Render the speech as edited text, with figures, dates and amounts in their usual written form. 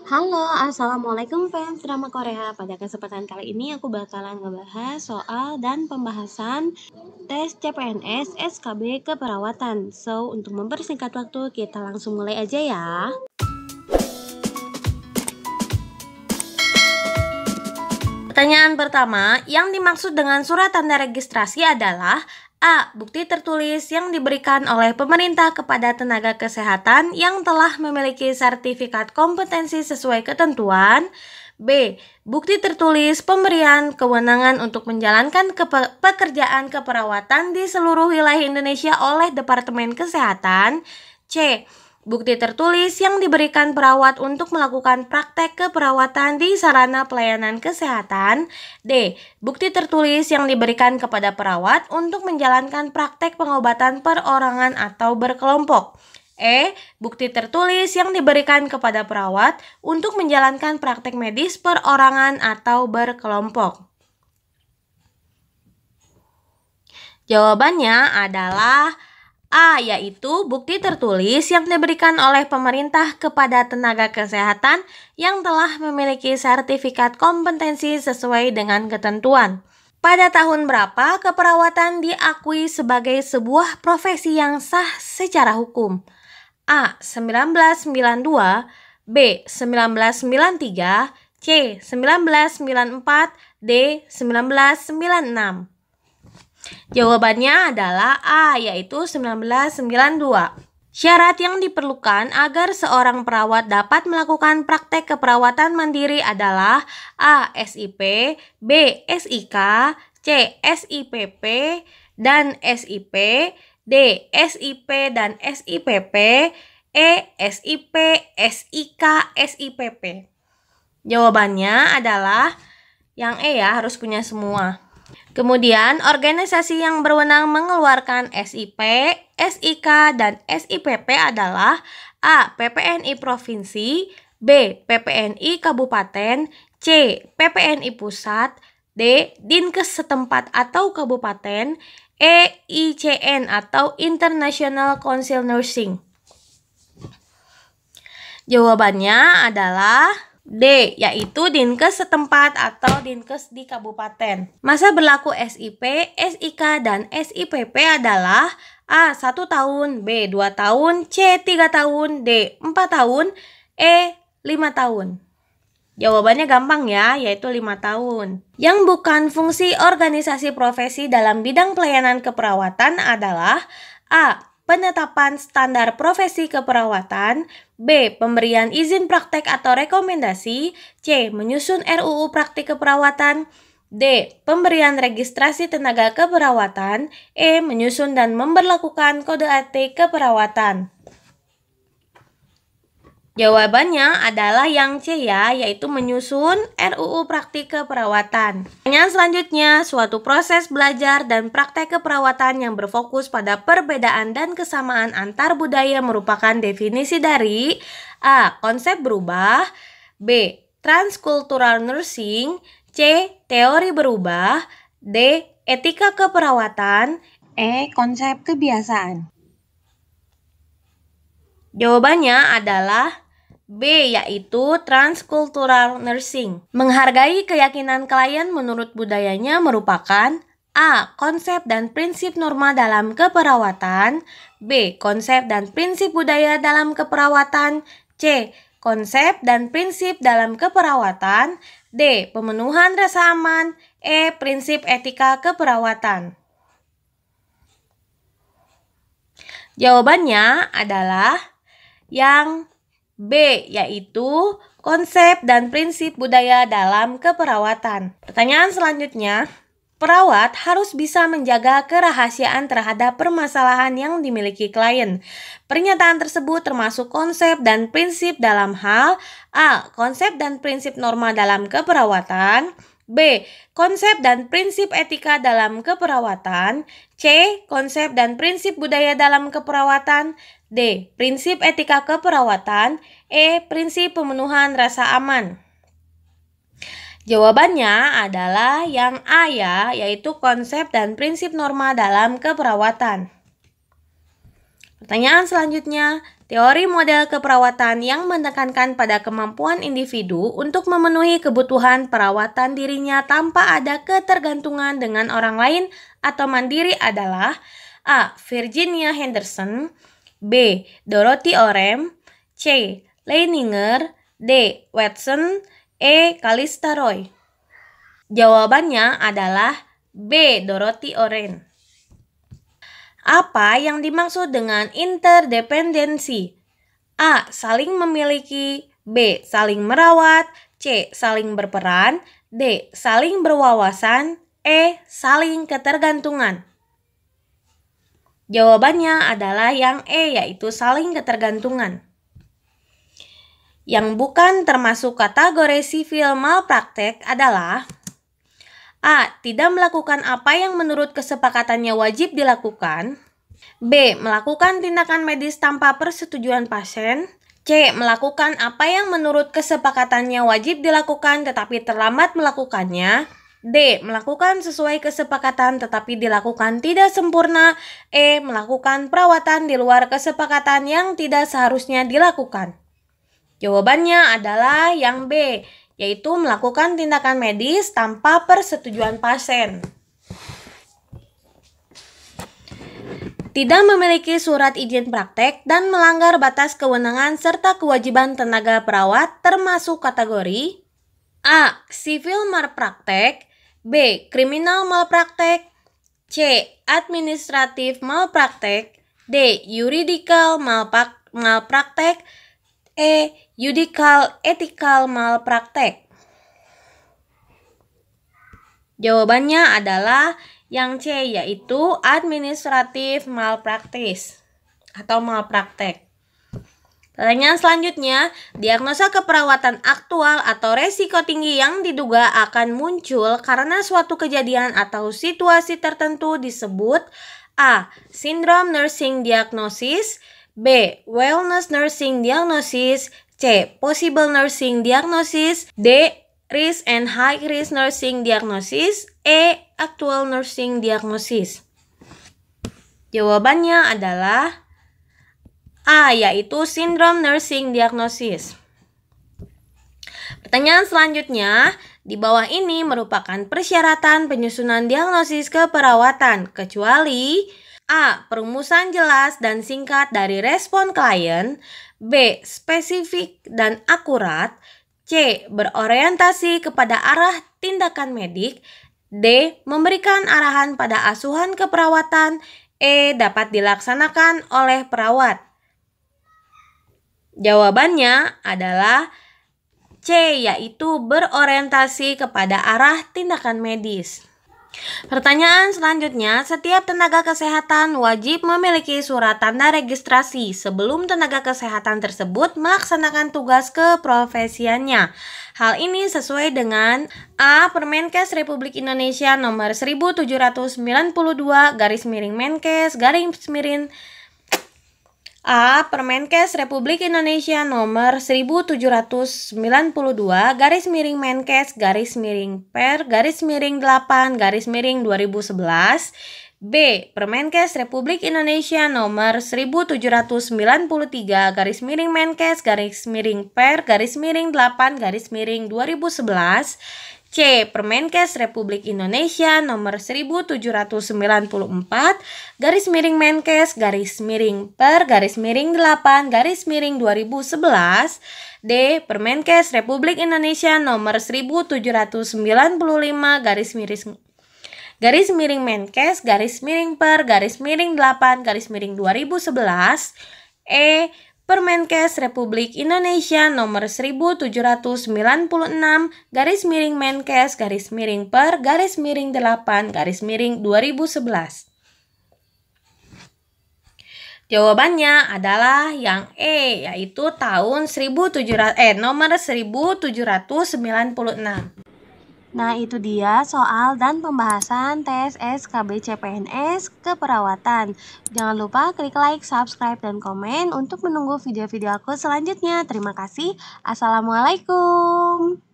Halo, Assalamualaikum fans drama Korea. Pada kesempatan kali ini aku bakalan ngebahas soal dan pembahasan tes CPNS SKB keperawatan. So, untuk mempersingkat waktu, kita langsung mulai aja ya. Pertanyaan pertama, yang dimaksud dengan surat tanda registrasi adalah A. Bukti tertulis yang diberikan oleh pemerintah kepada tenaga kesehatan yang telah memiliki sertifikat kompetensi sesuai ketentuan. B. Bukti tertulis pemberian kewenangan untuk menjalankan pekerjaan keperawatan di seluruh wilayah Indonesia oleh Departemen Kesehatan. C. Bukti tertulis yang diberikan perawat untuk melakukan praktek keperawatan di sarana pelayanan kesehatan. D. Bukti tertulis yang diberikan kepada perawat untuk menjalankan praktek pengobatan perorangan atau berkelompok. E. Bukti tertulis yang diberikan kepada perawat untuk menjalankan praktek medis perorangan atau berkelompok. Jawabannya adalah A, yaitu bukti tertulis yang diberikan oleh pemerintah kepada tenaga kesehatan yang telah memiliki sertifikat kompetensi sesuai dengan ketentuan. Pada tahun berapa keperawatan diakui sebagai sebuah profesi yang sah secara hukum? A. 1992, B. 1993, C. 1994, D. 1996. Jawabannya adalah A, yaitu 1992. Syarat yang diperlukan agar seorang perawat dapat melakukan praktek keperawatan mandiri adalah A. SIP, B. SIK, C. SIPP dan SIP, D. SIP dan SIPP, E. SIP, SIK, SIPP. Jawabannya adalah yang E ya, harus punya semua. Kemudian, organisasi yang berwenang mengeluarkan SIP, SIK, dan SIPP adalah A. PPNI Provinsi, B. PPNI Kabupaten, C. PPNI Pusat, D. Dinkes setempat atau kabupaten, E. ICN atau International Council Nursing. Jawabannya adalah D, yaitu Dinkes setempat atau Dinkes di kabupaten. Masa berlaku SIP, SIK, dan SIPP adalah A. 1 tahun, B. 2 tahun, C. 3 tahun, D. 4 tahun, E. 5 tahun. Jawabannya gampang ya, yaitu 5 tahun. Yang bukan fungsi organisasi profesi dalam bidang pelayanan keperawatan adalah A. Penetapan standar profesi keperawatan, B. Pemberian izin praktek atau rekomendasi, C. Menyusun RUU praktik keperawatan, D. Pemberian registrasi tenaga keperawatan, E. Menyusun dan memberlakukan kode etik keperawatan. Jawabannya adalah yang C ya, yaitu menyusun RUU praktik keperawatan. Pertanyaan selanjutnya, suatu proses belajar dan praktek keperawatan yang berfokus pada perbedaan dan kesamaan antar budaya merupakan definisi dari A. Konsep berubah, B. Transcultural nursing, C. Teori berubah, D. Etika keperawatan, E. Konsep kebiasaan. Jawabannya adalah B, yaitu transcultural nursing. Menghargai keyakinan klien menurut budayanya merupakan A. Konsep dan prinsip norma dalam keperawatan, B. Konsep dan prinsip budaya dalam keperawatan, C. Konsep dan prinsip dalam keperawatan, D. Pemenuhan rasa aman, E. Prinsip etika keperawatan. Jawabannya adalah yang B, yaitu konsep dan prinsip budaya dalam keperawatan. Pertanyaan selanjutnya, perawat harus bisa menjaga kerahasiaan terhadap permasalahan yang dimiliki klien. Pernyataan tersebut termasuk konsep dan prinsip dalam hal A. Konsep dan prinsip norma dalam keperawatan, B. Konsep dan prinsip etika dalam keperawatan, C. Konsep dan prinsip budaya dalam keperawatan, D. Prinsip etika keperawatan, E. Prinsip pemenuhan rasa aman. Jawabannya adalah yang A ya, yaitu konsep dan prinsip norma dalam keperawatan. Pertanyaan selanjutnya, Teori model keperawatan yang menekankan pada kemampuan individu untuk memenuhi kebutuhan perawatan dirinya tanpa ada ketergantungan dengan orang lain atau mandiri adalah A. Virginia Henderson, B. Dorothy Orem, C. Leininger, D. Watson, E. Callista Roy. Jawabannya adalah B. Dorothy Orem. Apa yang dimaksud dengan interdependensi? A. Saling memiliki, B. Saling merawat, C. Saling berperan, D. Saling berwawasan, E. Saling ketergantungan. Jawabannya adalah yang E, yaitu saling ketergantungan. Yang bukan termasuk kategori sivil malpraktek adalah A. Tidak melakukan apa yang menurut kesepakatannya wajib dilakukan, B. Melakukan tindakan medis tanpa persetujuan pasien, C. Melakukan apa yang menurut kesepakatannya wajib dilakukan tetapi terlambat melakukannya, D. Melakukan sesuai kesepakatan tetapi dilakukan tidak sempurna, E. Melakukan perawatan di luar kesepakatan yang tidak seharusnya dilakukan. Jawabannya adalah yang B, yaitu melakukan tindakan medis tanpa persetujuan pasien. Tidak memiliki surat izin praktek dan melanggar batas kewenangan serta kewajiban tenaga perawat termasuk kategori A. Civil malpraktek, B. Criminal malpraktek, C. Administrative malpraktek, D. Juridical malpraktek, E. Judicial ethical malpraktek. Jawabannya adalah yang C, yaitu administrative malpractice atau malpraktek. Pertanyaan selanjutnya, diagnosa keperawatan aktual atau resiko tinggi yang diduga akan muncul karena suatu kejadian atau situasi tertentu disebut A. Syndrome nursing diagnosis, B. Wellness nursing diagnosis, C. Possible nursing diagnosis, D. Risk and high risk nursing diagnosis, E. Actual nursing diagnosis. Jawabannya adalah A, yaitu syndrome nursing diagnosis. Pertanyaan selanjutnya, di bawah ini merupakan persyaratan penyusunan diagnosis keperawatan, kecuali A. Perumusan jelas dan singkat dari respon klien, B. Spesifik dan akurat, C. Berorientasi kepada arah tindakan medik, D. Memberikan arahan pada asuhan keperawatan, E. Dapat dilaksanakan oleh perawat. Jawabannya adalah C, yaitu berorientasi kepada arah tindakan medis. Pertanyaan selanjutnya, setiap tenaga kesehatan wajib memiliki surat tanda registrasi sebelum tenaga kesehatan tersebut melaksanakan tugas keprofesiannya. Hal ini sesuai dengan A. Permenkes Republik Indonesia nomor 1792/Menkes A. Permenkes Republik Indonesia nomor 1792/Per/8/2011, B. Permenkes Republik Indonesia nomor 1793/Per/8/2011, C. Permenkes Republik Indonesia nomor 1794/Per/8/2011, D. Permenkes Republik Indonesia nomor 1795/Menkes/Per/8/2011, E. Permenkes Republik Indonesia nomor 1796/Menkes/Per/8/2011. Jawabannya adalah yang E, yaitu tahun nomor 1796. Nah, itu dia soal dan pembahasan tes SKBCPNS keperawatan. Jangan lupa klik like, subscribe, dan komen untuk menunggu video-video aku selanjutnya. Terima kasih. Assalamualaikum.